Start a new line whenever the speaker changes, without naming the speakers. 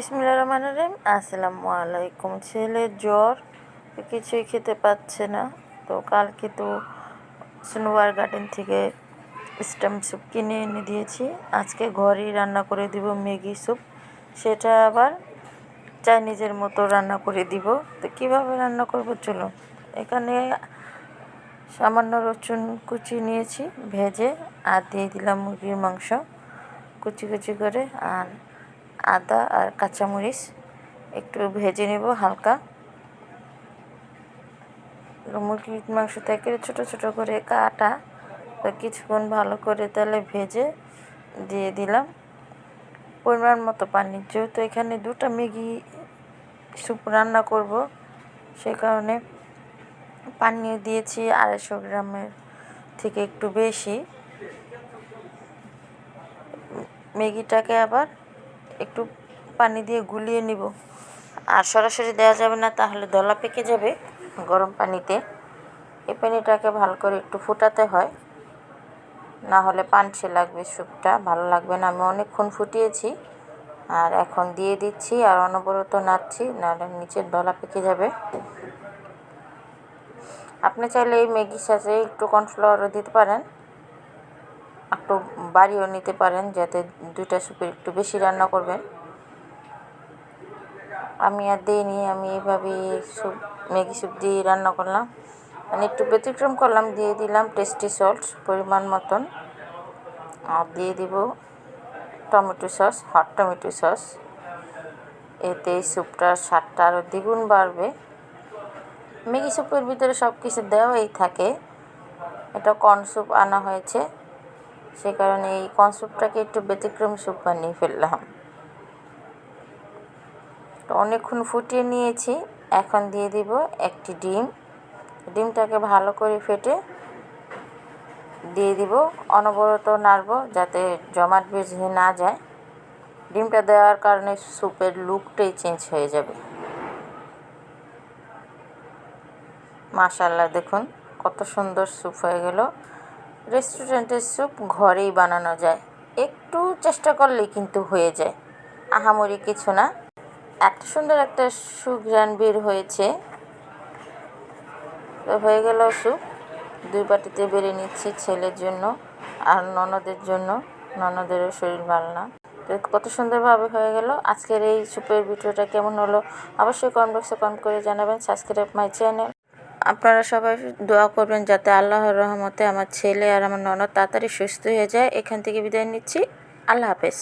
বিসমিল্লাহির রহমানির রহিম। আসসালামু আলাইকুম। ছেলের জ্বর, কিছুই খেতে পাচ্ছে না। তো কালকে তো স্নোবার গার্ডেন থেকে স্টাম স্যুপ কিনে এনে দিয়েছি। আজকে ঘরেই রান্না করে দিব ম্যাগি স্যুপ। সেটা আবার চাইনিজের মতো রান্না করে দিব। তো কীভাবে রান্না করব চলো। এখানে সামান্য রসুন কুচি নিয়েছি ভেজে, আর দিয়ে দিলাম মুরগির মাংস কুচি কুচি করে, আর আদা আর কাঁচামরিচ একটু ভেজে নেব হালকা। মুরগির মাংস থেকে ছোটো ছোটো করে কাটা, তো কিছুক্ষণ ভালো করে তেলে ভেজে দিয়ে দিলাম পরিমাণ মতো পানি। যেহেতু এখানে 2টা ম্যাগি স্যুপ রান্না করব, সে কারণে পানিও দিয়েছি 250 গ্রামের থেকে একটু বেশি। ম্যাগিটাকে আবার একটু পানি দিয়ে গুলিয়ে নিব, আর সরাসরি দেওয়া যাবে না, তাহলে দলা পেকে যাবে গরম পানিতে। এই পানিটাকে ভালো করে একটু ফুটাতে হয়, না হলে পানসে লাগবে, স্যুপটা ভালো লাগবে না। আমি অনেকক্ষণ ফুটিয়েছি, আর এখন দিয়ে দিচ্ছি, আর অনবরত নাড়ছি, নাহলে নিচের দলা পেকে যাবে। আপনি চাইলে এই ম্যাগির সাথে একটু কর্নফ্লাওয়ারও দিতে পারেন, একটু বাড়িয়েও নিতে পারেন, যাতে 2টা স্যুপের একটু বেশি রান্না করবেন। আমি আর দিইনি, আমি এইভাবেই ম্যাগি স্যুপ দিয়ে রান্না করলাম। মানে একটু ব্যতিক্রম করলাম, দিয়ে দিলাম টেস্টি সল্ট পরিমাণ মতন, আর দিয়ে দিব tomato sauce, hot tomato sauce. এতে এই স্যুপটার স্বাদটা আরও দ্বিগুণ বাড়বে। ম্যাগি স্যুপের ভিতরে সব কিছু দেওয়াই থাকে। এটা কর্ন স্যুপ আনা হয়েছে, সে কারণে এই কর্ন স্যুপটাকে একটু ব্যতিক্রম স্যুপ বানিয়ে ফেললাম। তো অনেকক্ষণ ফুটিয়ে নিয়েছি, এখন দিয়ে দিব একটি ডিম। ডিমটাকে ভালো করে ফেটে দিয়ে দিব, অনবরত নাড়ব যাতে জমাট বেঁধে না যায়। ডিমটা দেওয়ার কারণে স্যুপের লুকটাই চেঞ্জ হয়ে যাবে। মাশাআল্লাহ, দেখুন কত সুন্দর স্যুপ হয়ে গেল। রেস্টুরেন্টের স্যুপ ঘরেই বানানো যায়, একটু চেষ্টা করলেই কিন্তু হয়ে যায়, আহামরি কিছু না। এত সুন্দর একটা সুঘ্রাণ বের হয়েছে। তো হয়ে গেল স্যুপ। 2 বাটিতে বেড়ে নিচ্ছি ছেলের জন্য আর ননদের জন্য, ননদেরও শরীর ভালো না। তো কত সুন্দরভাবে হয়ে গেল। আজকের এই স্যুপের ভিডিওটা কেমন হলো অবশ্যই কমেন্ট বক্সে কমেন্ট করে জানাবেন। Subscribe my channel. আপনারা সবাই দোয়া করবেন যাতে আল্লাহর রহমতে আমার ছেলে আর আমার ননদ তাড়াতাড়ি সুস্থ হয়ে যায়। এখান থেকে বিদায় নিচ্ছি। আল্লাহ হাফেজ।